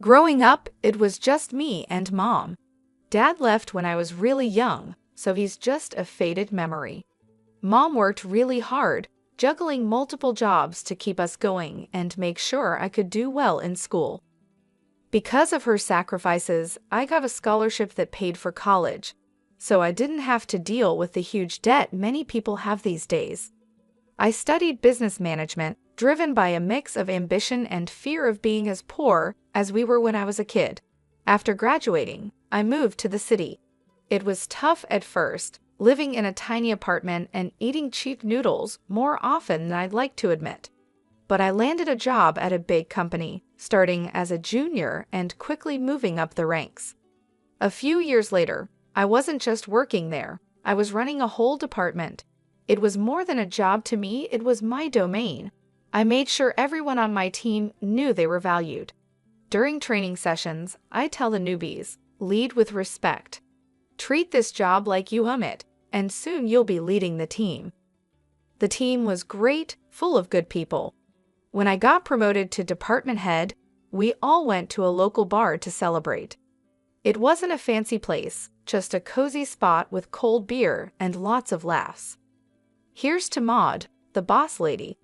Growing up, it was just me and Mom. Dad left when I was really young, so he's just a faded memory. Mom worked really hard, juggling multiple jobs to keep us going and make sure I could do well in school. Because of her sacrifices, I got a scholarship that paid for college, so I didn't have to deal with the huge debt many people have these days. I studied business management, driven by a mix of ambition and fear of being as poor as we were when I was a kid. After graduating, I moved to the city. It was tough at first, living in a tiny apartment and eating cheap noodles more often than I'd like to admit. But I landed a job at a big company, starting as a junior and quickly moving up the ranks. A few years later, I wasn't just working there, I was running a whole department. It was more than a job to me, it was my domain. I made sure everyone on my team knew they were valued. During training sessions, I tell the newbies, lead with respect. Treat this job like you own it, and soon you'll be leading the team. The team was great, full of good people. When I got promoted to department head, we all went to a local bar to celebrate. It wasn't a fancy place, just a cozy spot with cold beer and lots of laughs. Here's to Maud, the boss lady.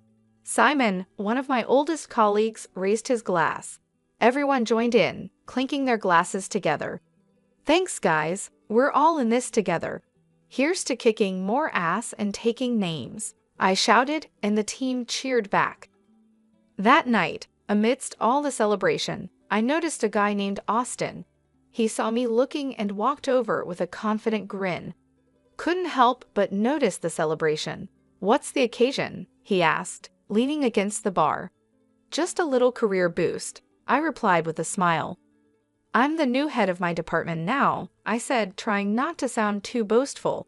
Simon, one of my oldest colleagues, raised his glass. Everyone joined in, clinking their glasses together. Thanks, guys, we're all in this together. Here's to kicking more ass and taking names, I shouted, and the team cheered back. That night, amidst all the celebration, I noticed a guy named Austin. He saw me looking and walked over with a confident grin. Couldn't help but notice the celebration. What's the occasion? He asked, leaning against the bar. Just a little career boost, I replied with a smile. I'm the new head of my department now, I said, trying not to sound too boastful.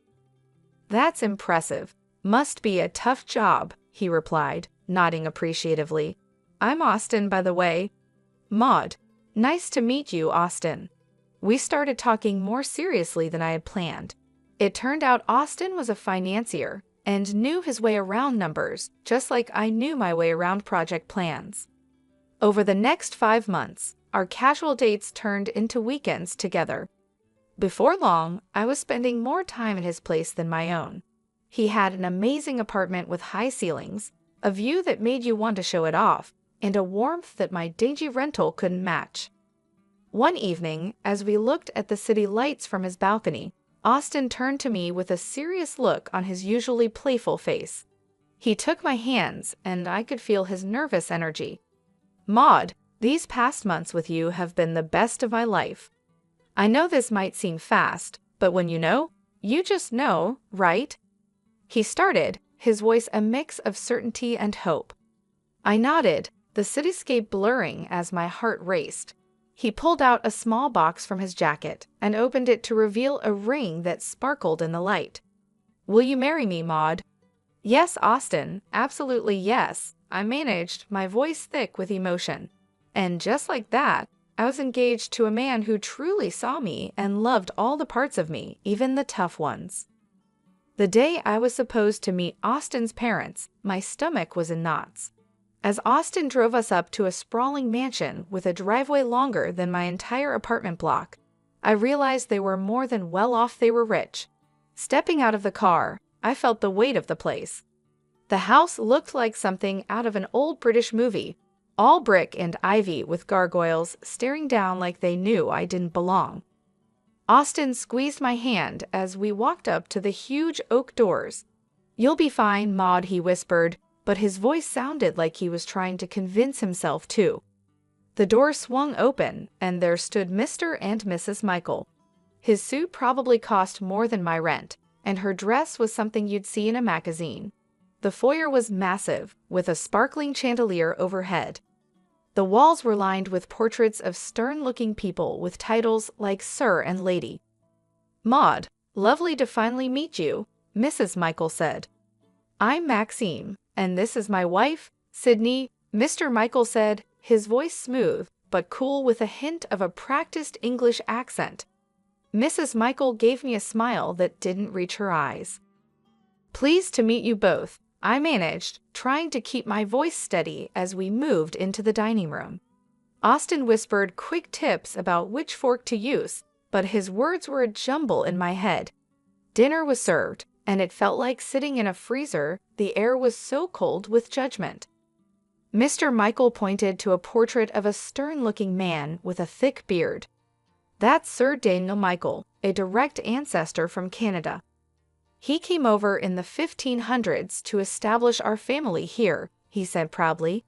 That's impressive. Must be a tough job, he replied, nodding appreciatively. I'm Austin, by the way. Maud. Nice to meet you, Austin. We started talking more seriously than I had planned. It turned out Austin was a financier and knew his way around numbers, just like I knew my way around project plans. Over the next 5 months, our casual dates turned into weekends together. Before long, I was spending more time at his place than my own. He had an amazing apartment with high ceilings, a view that made you want to show it off, and a warmth that my dingy rental couldn't match. One evening, as we looked at the city lights from his balcony, Austin turned to me with a serious look on his usually playful face. He took my hands, and I could feel his nervous energy. Maud, these past months with you have been the best of my life. I know this might seem fast, but when you know, you just know, right? He started, his voice a mix of certainty and hope. I nodded, the cityscape blurring as my heart raced. He pulled out a small box from his jacket and opened it to reveal a ring that sparkled in the light. Will you marry me, Maud? Yes, Austin, absolutely yes, I managed, my voice thick with emotion. And just like that, I was engaged to a man who truly saw me and loved all the parts of me, even the tough ones. The day I was supposed to meet Austin's parents, my stomach was in knots. As Austin drove us up to a sprawling mansion with a driveway longer than my entire apartment block, I realized they were more than well off, they were rich. Stepping out of the car, I felt the weight of the place. The house looked like something out of an old British movie, all brick and ivy with gargoyles staring down like they knew I didn't belong. Austin squeezed my hand as we walked up to the huge oak doors. You'll be fine, Maud, he whispered, but his voice sounded like he was trying to convince himself too. The door swung open, and there stood Mr. and Mrs. Michael. His suit probably cost more than my rent, and her dress was something you'd see in a magazine. The foyer was massive, with a sparkling chandelier overhead. The walls were lined with portraits of stern-looking people with titles like Sir and Lady. Maud, lovely to finally meet you, Mrs. Michael said. I'm Maxime, and this is my wife, Sydney, Mr. Michael said, his voice smooth but cool with a hint of a practiced English accent. Mrs. Michael gave me a smile that didn't reach her eyes. Pleased to meet you both, I managed, trying to keep my voice steady as we moved into the dining room. Austin whispered quick tips about which fork to use, but his words were a jumble in my head. Dinner was served, and it felt like sitting in a freezer. The air was so cold with judgment. Mr. Michael pointed to a portrait of a stern-looking man with a thick beard. "That's Sir Daniel Michael, a direct ancestor from Canada. He came over in the 1500s to establish our family here," he said proudly.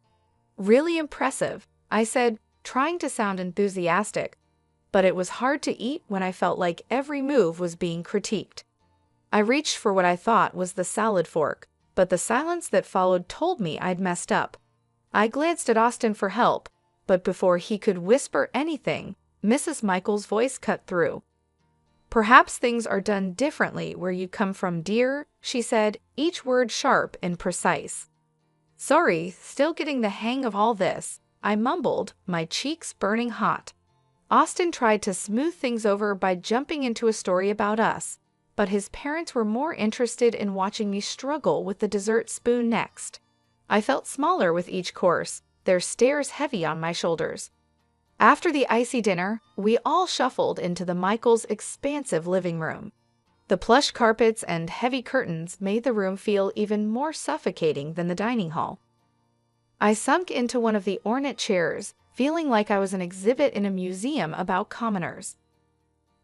"Really impressive," I said, trying to sound enthusiastic, but it was hard to eat when I felt like every move was being critiqued. I reached for what I thought was the salad fork, but the silence that followed told me I'd messed up. I glanced at Austin for help, but before he could whisper anything, Mrs. Michael's voice cut through. "Perhaps things are done differently where you come from, dear," she said, each word sharp and precise. "Sorry, still getting the hang of all this," I mumbled, my cheeks burning hot. Austin tried to smooth things over by jumping into a story about us, but his parents were more interested in watching me struggle with the dessert spoon next. I felt smaller with each course, their stares heavy on my shoulders. After the icy dinner, we all shuffled into the Michaels' expansive living room. The plush carpets and heavy curtains made the room feel even more suffocating than the dining hall. I sunk into one of the ornate chairs, feeling like I was an exhibit in a museum about commoners.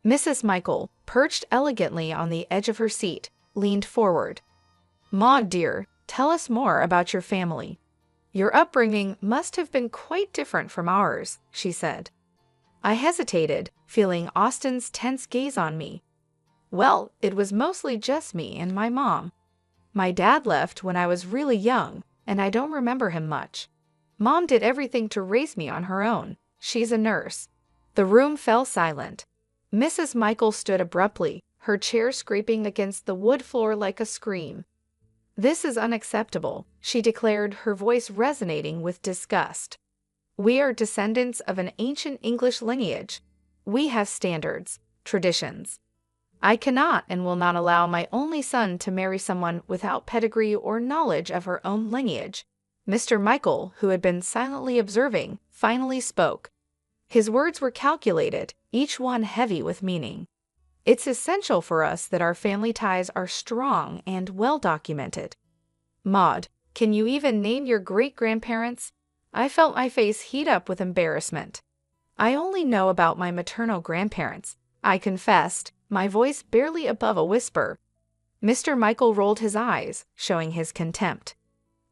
Mrs. Michael, perched elegantly on the edge of her seat, leaned forward. "Maud, dear, tell us more about your family. Your upbringing must have been quite different from ours," she said. I hesitated, feeling Austin's tense gaze on me. "Well, it was mostly just me and my mom. My dad left when I was really young, and I don't remember him much. Mom did everything to raise me on her own. She's a nurse." The room fell silent. Mrs. Michael stood abruptly, her chair scraping against the wood floor like a scream. "This is unacceptable," she declared, her voice resonating with disgust. "We are descendants of an ancient English lineage. We have standards, traditions. I cannot and will not allow my only son to marry someone without pedigree or knowledge of her own lineage." Mr. Michael, who had been silently observing, finally spoke. His words were calculated, each one heavy with meaning. "It's essential for us that our family ties are strong and well documented. Maud, can you even name your great-grandparents?" I felt my face heat up with embarrassment. "I only know about my maternal grandparents," I confessed, my voice barely above a whisper. Mr. Michael rolled his eyes, showing his contempt.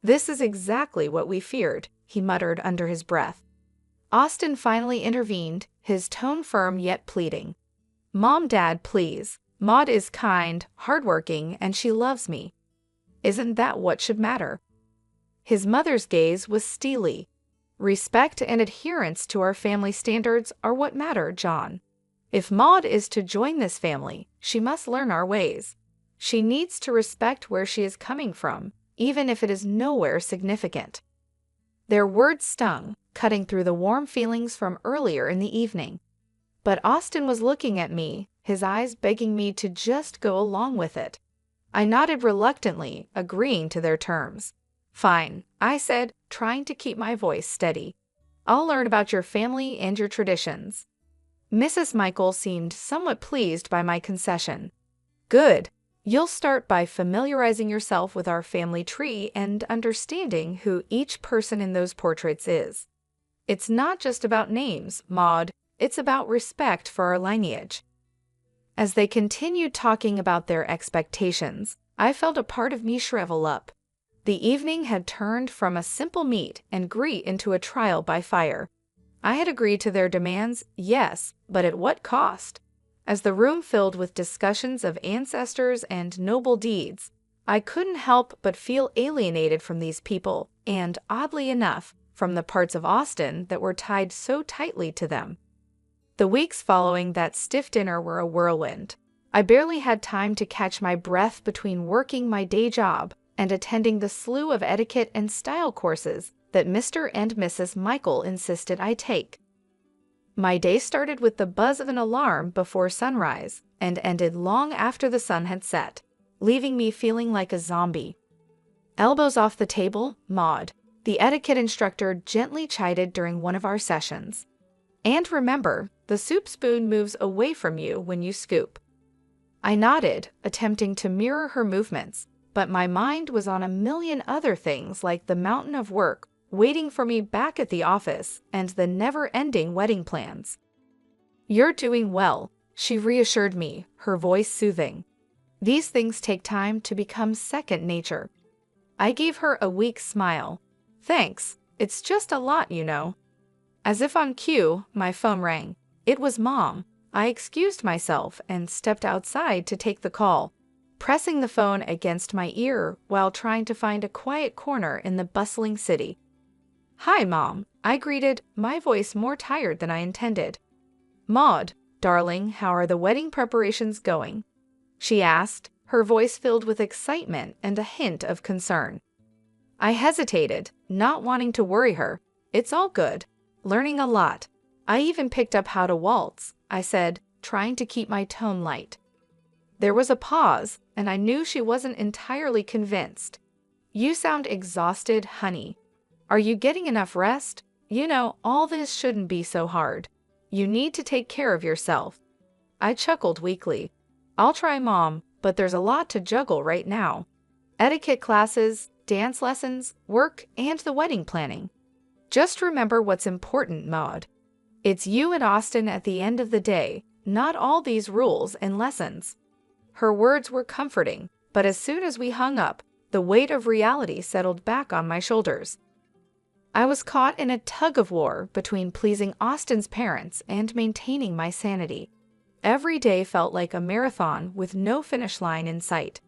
"This is exactly what we feared," he muttered under his breath. Austin finally intervened, his tone firm yet pleading. "Mom, Dad, please. Maud is kind, hardworking, and she loves me. Isn't that what should matter?" His mother's gaze was steely. "Respect and adherence to our family standards are what matter, John. If Maud is to join this family, she must learn our ways. She needs to respect where she is coming from, even if it is nowhere significant." Their words stung, cutting through the warm feelings from earlier in the evening. But Austin was looking at me, his eyes begging me to just go along with it. I nodded reluctantly, agreeing to their terms. "Fine," I said, trying to keep my voice steady. "I'll learn about your family and your traditions." Mrs. Michael seemed somewhat pleased by my concession. "Good. You'll start by familiarizing yourself with our family tree and understanding who each person in those portraits is. It's not just about names, Maud. It's about respect for our lineage." As they continued talking about their expectations, I felt a part of me shrivel up. The evening had turned from a simple meet and greet into a trial by fire. I had agreed to their demands, yes, but at what cost? As the room filled with discussions of ancestors and noble deeds, I couldn't help but feel alienated from these people and, oddly enough, from the parts of Austin that were tied so tightly to them. The weeks following that stiff dinner were a whirlwind. I barely had time to catch my breath between working my day job and attending the slew of etiquette and style courses that Mr. and Mrs. Michael insisted I take. My day started with the buzz of an alarm before sunrise and ended long after the sun had set, leaving me feeling like a zombie. "Elbows off the table, Maud," the etiquette instructor gently chided during one of our sessions. And remember, the soup spoon moves away from you when you scoop. I nodded, attempting to mirror her movements, but my mind was on a million other things like the mountain of work waiting for me back at the office and the never-ending wedding plans. "You're doing well," she reassured me, her voice soothing. "These things take time to become second nature." I gave her a weak smile. "Thanks, it's just a lot, you know." As if on cue, my phone rang. It was Mom. I excused myself and stepped outside to take the call, pressing the phone against my ear while trying to find a quiet corner in the bustling city. "Hi, Mom," I greeted, my voice more tired than I intended. "Maud, darling, how are the wedding preparations going?" she asked, her voice filled with excitement and a hint of concern. I hesitated, not wanting to worry her. "It's all good. Learning a lot. I even picked up how to waltz," I said, trying to keep my tone light. There was a pause, and I knew she wasn't entirely convinced. "You sound exhausted, honey. Are you getting enough rest? You know, all this shouldn't be so hard. You need to take care of yourself." I chuckled weakly. "I'll try, Mom, but there's a lot to juggle right now. Etiquette classes, dance lessons, work, and the wedding planning. Just remember what's important, Maud. It's you and Austin at the end of the day, not all these rules and lessons." Her words were comforting, but as soon as we hung up, the weight of reality settled back on my shoulders. I was caught in a tug-of-war between pleasing Austin's parents and maintaining my sanity. Every day felt like a marathon with no finish line in sight.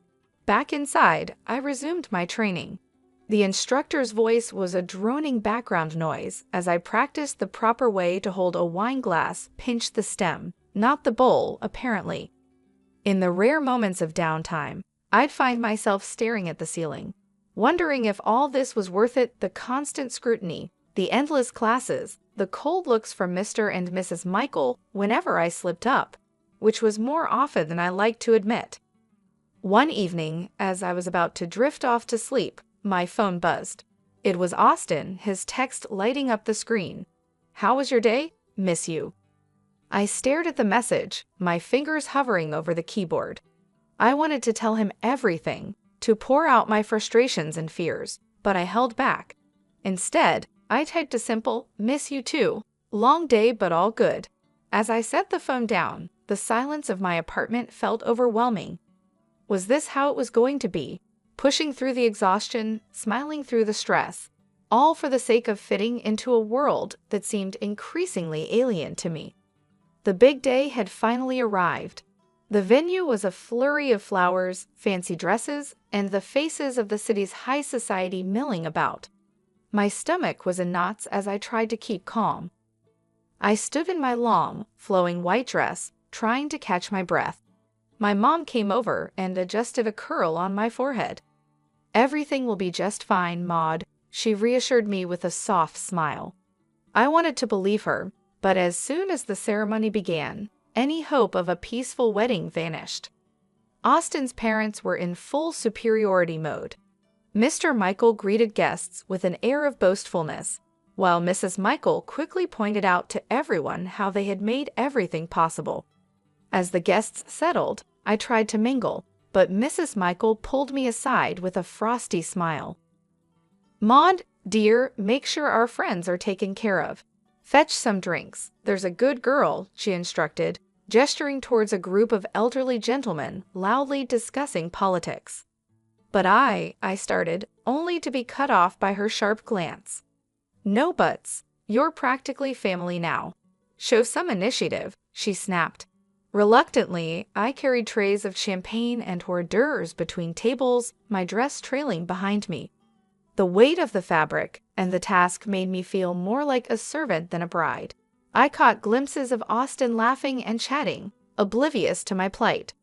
Back inside, I resumed my training. The instructor's voice was a droning background noise as I practiced the proper way to hold a wine glass, pinch the stem, not the bowl, apparently. In the rare moments of downtime, I'd find myself staring at the ceiling, wondering if all this was worth it: the constant scrutiny, the endless classes, the cold looks from Mr. and Mrs. Michael whenever I slipped up, which was more often than I liked to admit. One evening, as I was about to drift off to sleep, my phone buzzed. It was Austin, his text lighting up the screen. "How was your day? Miss you." I stared at the message, my fingers hovering over the keyboard. I wanted to tell him everything, to pour out my frustrations and fears, but I held back. Instead, I typed a simple, "Miss you too. Long day but all good." As I set the phone down, the silence of my apartment felt overwhelming. Was this how it was going to be? Pushing through the exhaustion, smiling through the stress, all for the sake of fitting into a world that seemed increasingly alien to me. The big day had finally arrived. The venue was a flurry of flowers, fancy dresses, and the faces of the city's high society milling about. My stomach was in knots as I tried to keep calm. I stood in my long, flowing white dress, trying to catch my breath. My mom came over and adjusted a curl on my forehead. "Everything will be just fine, Maud," she reassured me with a soft smile. I wanted to believe her, but as soon as the ceremony began, any hope of a peaceful wedding vanished. Austin's parents were in full superiority mode. Mr. Michael greeted guests with an air of boastfulness, while Mrs. Michael quickly pointed out to everyone how they had made everything possible. As the guests settled, I tried to mingle, but Mrs. Michael pulled me aside with a frosty smile. "Maud, dear, make sure our friends are taken care of. Fetch some drinks. There's a good girl," she instructed, gesturing towards a group of elderly gentlemen loudly discussing politics. But I started, only to be cut off by her sharp glance. "No buts. You're practically family now. Show some initiative," she snapped. Reluctantly, I carried trays of champagne and hors d'oeuvres between tables, my dress trailing behind me. The weight of the fabric and the task made me feel more like a servant than a bride. I caught glimpses of Austin laughing and chatting, oblivious to my plight.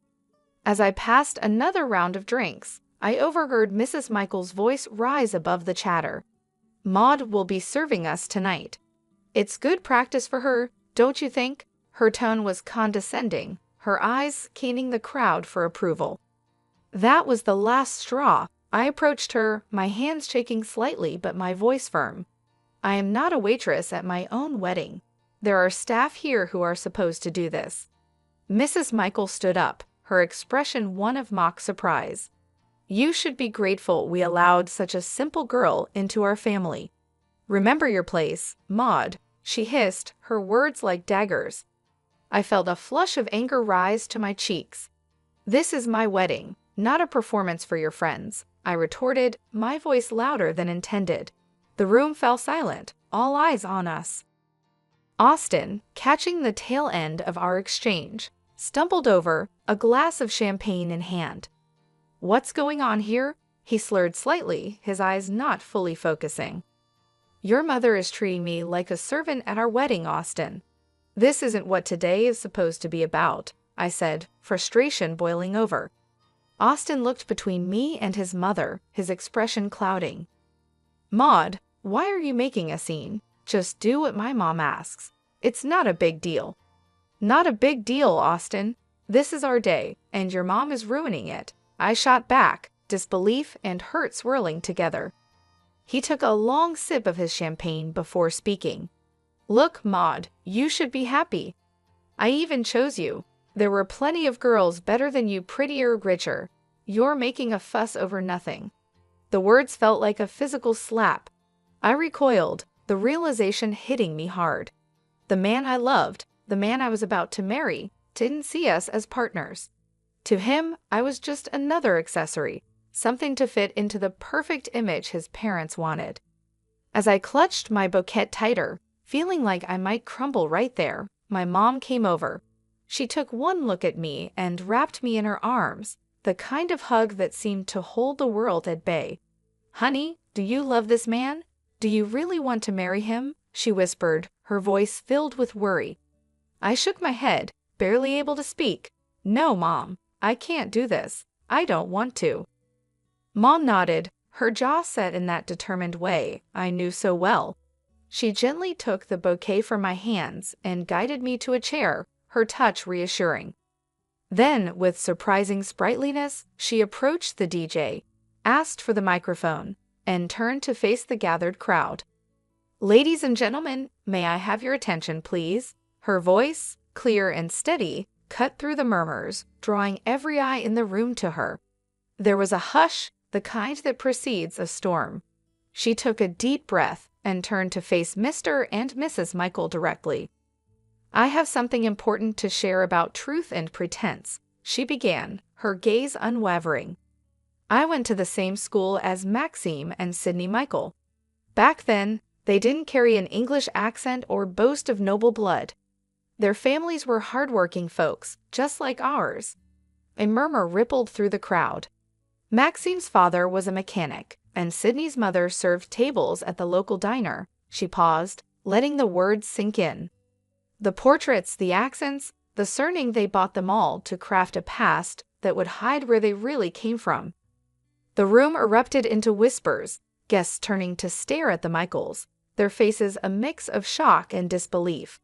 As I passed another round of drinks, I overheard Mrs. Michael's voice rise above the chatter. "Maud will be serving us tonight. It's good practice for her, don't you think?" Her tone was condescending, her eyes caning the crowd for approval. That was the last straw. I approached her, my hands shaking slightly but my voice firm. I am not a waitress at my own wedding. There are staff here who are supposed to do this. Mrs. Michael stood up, her expression one of mock surprise. You should be grateful we allowed such a simple girl into our family. Remember your place, Maud, she hissed, her words like daggers. I felt a flush of anger rise to my cheeks. This is my wedding, not a performance for your friends, I retorted, my voice louder than intended. The room fell silent, all eyes on us. Austin, catching the tail end of our exchange, stumbled over, a glass of champagne in hand. What's going on here? He slurred slightly, his eyes not fully focusing. Your mother is treating me like a servant at our wedding, Austin. This isn't what today is supposed to be about, I said, frustration boiling over. Austin looked between me and his mother, his expression clouding. Maud, why are you making a scene? Just do what my mom asks. It's not a big deal. Not a big deal, Austin. This is our day, and your mom is ruining it. I shot back, disbelief and hurt swirling together. He took a long sip of his champagne before speaking. Look, Maud, you should be happy. I even chose you. There were plenty of girls better than you, prettier, richer. You're making a fuss over nothing. The words felt like a physical slap. I recoiled, the realization hitting me hard. The man I loved, the man I was about to marry, didn't see us as partners. To him, I was just another accessory, something to fit into the perfect image his parents wanted. As I clutched my bouquet tighter, feeling like I might crumble right there, my mom came over. She took one look at me and wrapped me in her arms, the kind of hug that seemed to hold the world at bay. Honey, do you love this man? Do you really want to marry him? She whispered, her voice filled with worry. I shook my head, barely able to speak. No, Mom, I can't do this. I don't want to. Mom nodded, her jaw set in that determined way I knew so well. She gently took the bouquet from my hands and guided me to a chair, her touch reassuring. Then, with surprising sprightliness, she approached the DJ, asked for the microphone, and turned to face the gathered crowd. Ladies and gentlemen, may I have your attention, please? Her voice, clear and steady, cut through the murmurs, drawing every eye in the room to her. There was a hush, the kind that precedes a storm. She took a deep breath and turned to face Mr. and Mrs. Michael directly. I have something important to share about truth and pretense, she began, her gaze unwavering. I went to the same school as Maxime and Sydney Michael. Back then, they didn't carry an English accent or boast of noble blood. Their families were hardworking folks, just like ours. A murmur rippled through the crowd. Maxime's father was a mechanic, and Sydney's mother served tables at the local diner. She paused, letting the words sink in. The portraits, the accents, the surname, they bought them all to craft a past that would hide where they really came from. The room erupted into whispers, guests turning to stare at the Michaels, their faces a mix of shock and disbelief.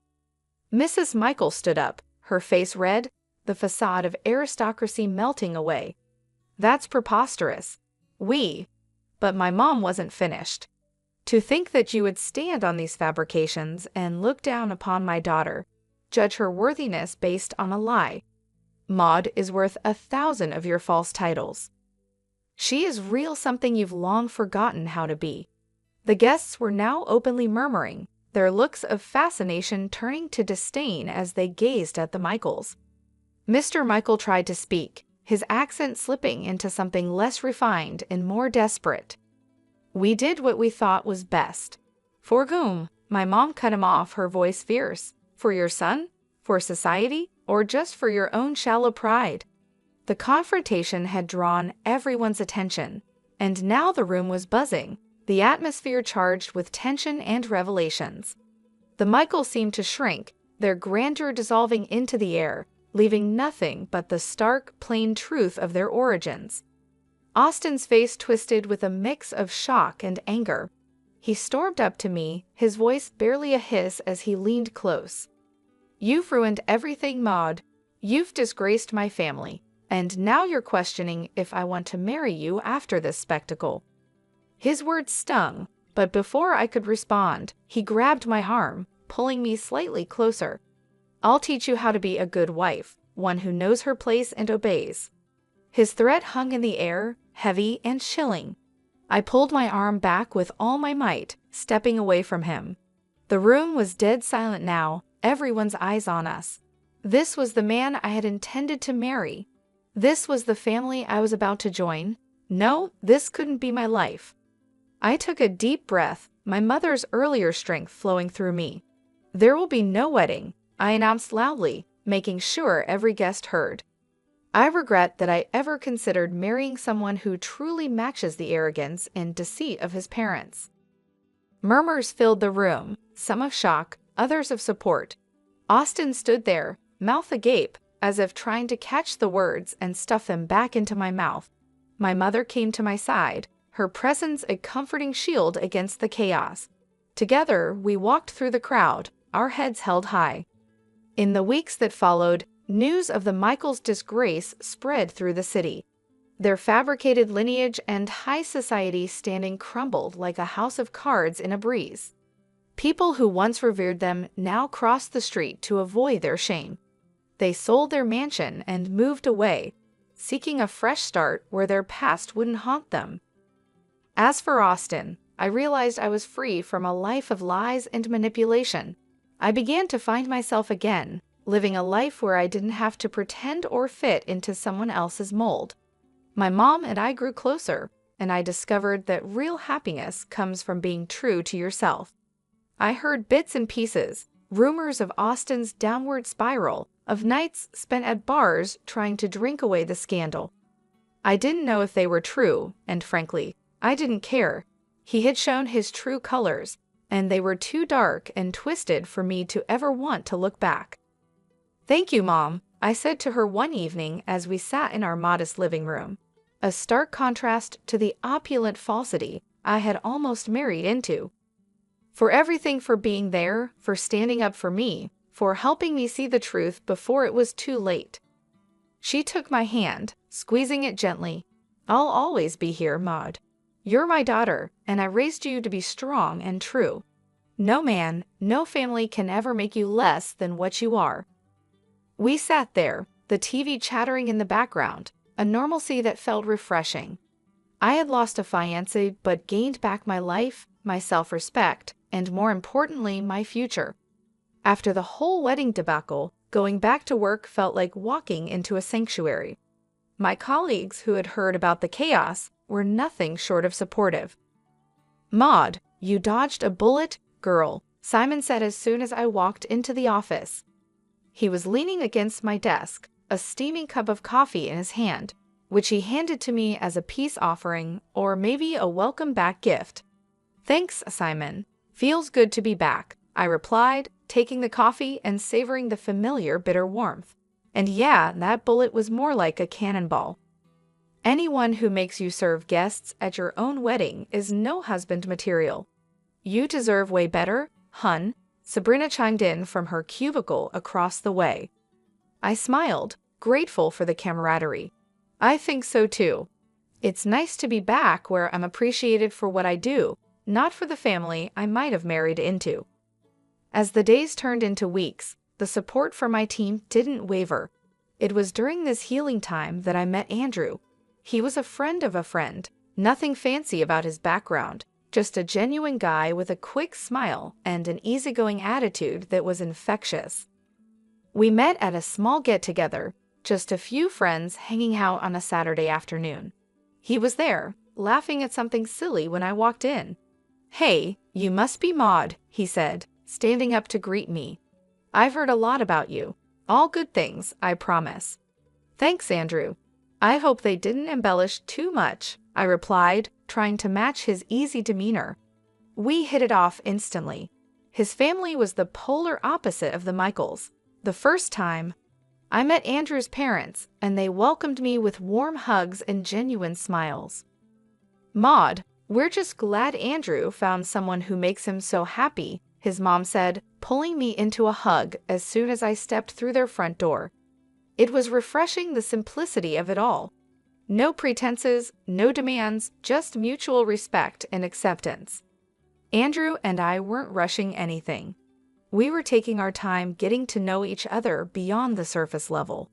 Mrs. Michael stood up, her face red, the facade of aristocracy melting away. That's preposterous. But my mom wasn't finished. To think that you would stand on these fabrications and look down upon my daughter, judge her worthiness based on a lie. Maud is worth 1,000 of your false titles. She is real, something you've long forgotten how to be. The guests were now openly murmuring, their looks of fascination turning to disdain as they gazed at the Michaels. Mr. Michael tried to speak, his accent slipping into something less refined and more desperate. We did what we thought was best. For whom? My mom cut him off, her voice fierce. For your son? For society? Or just for your own shallow pride? The confrontation had drawn everyone's attention, and now the room was buzzing, the atmosphere charged with tension and revelations. The Michaels seemed to shrink, their grandeur dissolving into the air, leaving nothing but the stark, plain truth of their origins. Austin's face twisted with a mix of shock and anger. He stormed up to me, his voice barely a hiss as he leaned close. You've ruined everything, Maud. You've disgraced my family. And now you're questioning if I want to marry you after this spectacle." His words stung, but before I could respond, he grabbed my arm, pulling me slightly closer. "I'll teach you how to be a good wife, one who knows her place and obeys." His threat hung in the air, heavy and chilling. I pulled my arm back with all my might, stepping away from him. The room was dead silent now, everyone's eyes on us. This was the man I had intended to marry. This was the family I was about to join. No, this couldn't be my life. I took a deep breath, my mother's earlier strength flowing through me. "There will be no wedding," I announced loudly, making sure every guest heard. I regret that I ever considered marrying someone who truly matches the arrogance and deceit of his parents. Murmurs filled the room, some of shock, others of support. Austin stood there, mouth agape, as if trying to catch the words and stuff them back into my mouth. My mother came to my side, her presence a comforting shield against the chaos. Together, we walked through the crowd, our heads held high. In the weeks that followed, news of the Michaels' disgrace spread through the city. Their fabricated lineage and high society standing crumbled like a house of cards in a breeze. People who once revered them now crossed the street to avoid their shame. They sold their mansion and moved away, seeking a fresh start where their past wouldn't haunt them. As for Austin, I realized I was free from a life of lies and manipulation. I began to find myself again, living a life where I didn't have to pretend or fit into someone else's mold. My mom and I grew closer, and I discovered that real happiness comes from being true to yourself. I heard bits and pieces, rumors of Austin's downward spiral, of nights spent at bars trying to drink away the scandal. I didn't know if they were true, and frankly, I didn't care. He had shown his true colors, and they were too dark and twisted for me to ever want to look back. "Thank you, Mom," I said to her one evening as we sat in our modest living room, a stark contrast to the opulent falsity I had almost married into. "For everything, for being there, for standing up for me, for helping me see the truth before it was too late." She took my hand, squeezing it gently. "I'll always be here, Maud. You're my daughter, and I raised you to be strong and true. No man, no family can ever make you less than what you are." We sat there, the TV chattering in the background, a normalcy that felt refreshing. I had lost a fiancé but gained back my life, my self-respect, and more importantly, my future. After the whole wedding debacle, going back to work felt like walking into a sanctuary. My colleagues who had heard about the chaos were nothing short of supportive. "Maud, you dodged a bullet, girl," Simon said as soon as I walked into the office. He was leaning against my desk, a steaming cup of coffee in his hand, which he handed to me as a peace offering or maybe a welcome back gift. "Thanks, Simon. Feels good to be back," I replied, taking the coffee and savoring the familiar bitter warmth. And yeah, that bullet was more like a cannonball. "Anyone who makes you serve guests at your own wedding is no husband material. You deserve way better, hun," Sabrina chimed in from her cubicle across the way. I smiled, grateful for the camaraderie. "I think so too. It's nice to be back where I'm appreciated for what I do, not for the family I might have married into." As the days turned into weeks, the support from my team didn't waver. It was during this healing time that I met Andrew. He was a friend of a friend, nothing fancy about his background, just a genuine guy with a quick smile and an easygoing attitude that was infectious. We met at a small get-together, just a few friends hanging out on a Saturday afternoon. He was there, laughing at something silly when I walked in. "Hey, you must be Maud," he said, standing up to greet me. "I've heard a lot about you. All good things, I promise." "Thanks, Andrew. I hope they didn't embellish too much," I replied, trying to match his easy demeanor. We hit it off instantly. His family was the polar opposite of the Michaels. The first time I met Andrew's parents, and they welcomed me with warm hugs and genuine smiles. "Maud, we're just glad Andrew found someone who makes him so happy," his mom said, pulling me into a hug as soon as I stepped through their front door. It was refreshing, the simplicity of it all. No pretenses, no demands, just mutual respect and acceptance. Andrew and I weren't rushing anything. We were taking our time getting to know each other beyond the surface level.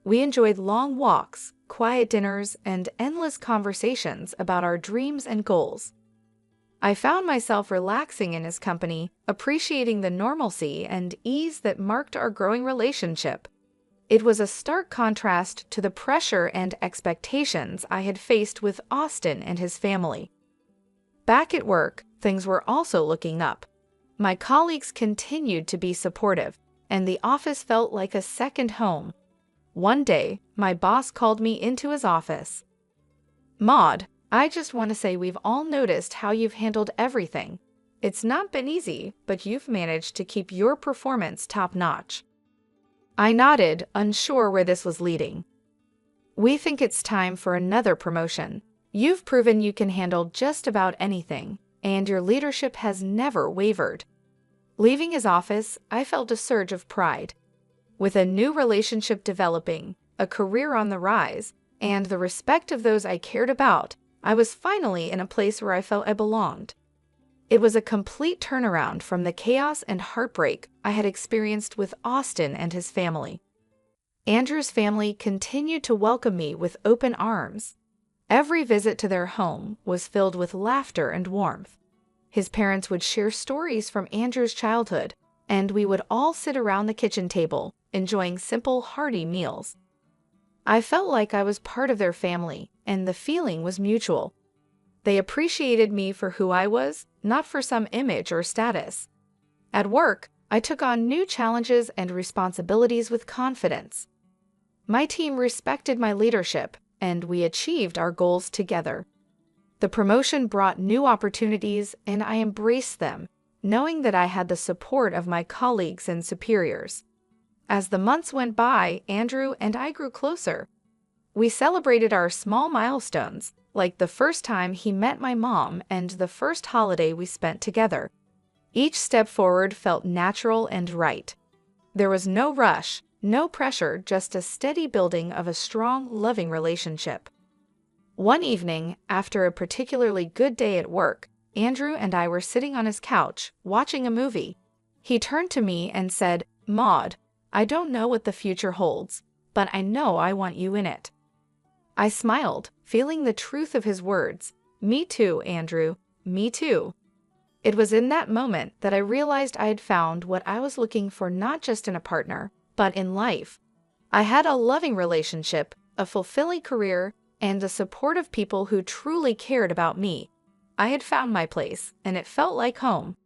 We enjoyed long walks, quiet dinners, and endless conversations about our dreams and goals. I found myself relaxing in his company, appreciating the normalcy and ease that marked our growing relationship. It was a stark contrast to the pressure and expectations I had faced with Austin and his family. Back at work, things were also looking up. My colleagues continued to be supportive, and the office felt like a second home. One day, my boss called me into his office. "Maud, I just want to say we've all noticed how you've handled everything. It's not been easy, but you've managed to keep your performance top-notch." I nodded, unsure where this was leading. "We think it's time for another promotion. You've proven you can handle just about anything, and your leadership has never wavered." Leaving his office, I felt a surge of pride. With a new relationship developing, a career on the rise, and the respect of those I cared about, I was finally in a place where I felt I belonged. It was a complete turnaround from the chaos and heartbreak I had experienced with Austin and his family. Andrew's family continued to welcome me with open arms. Every visit to their home was filled with laughter and warmth. His parents would share stories from Andrew's childhood, and we would all sit around the kitchen table, enjoying simple, hearty meals. I felt like I was part of their family, and the feeling was mutual. They appreciated me for who I was, not for some image or status. At work, I took on new challenges and responsibilities with confidence. My team respected my leadership, and we achieved our goals together. The promotion brought new opportunities, and I embraced them, knowing that I had the support of my colleagues and superiors. As the months went by, Andrew and I grew closer. We celebrated our small milestones, like the first time he met my mom and the first holiday we spent together. Each step forward felt natural and right. There was no rush, no pressure, just a steady building of a strong, loving relationship. One evening, after a particularly good day at work, Andrew and I were sitting on his couch, watching a movie. He turned to me and said, "Maud, I don't know what the future holds, but I know I want you in it." I smiled, feeling the truth of his words. "Me too, Andrew, me too." It was in that moment that I realized I had found what I was looking for, not just in a partner, but in life. I had a loving relationship, a fulfilling career, and the support of people who truly cared about me. I had found my place, and it felt like home.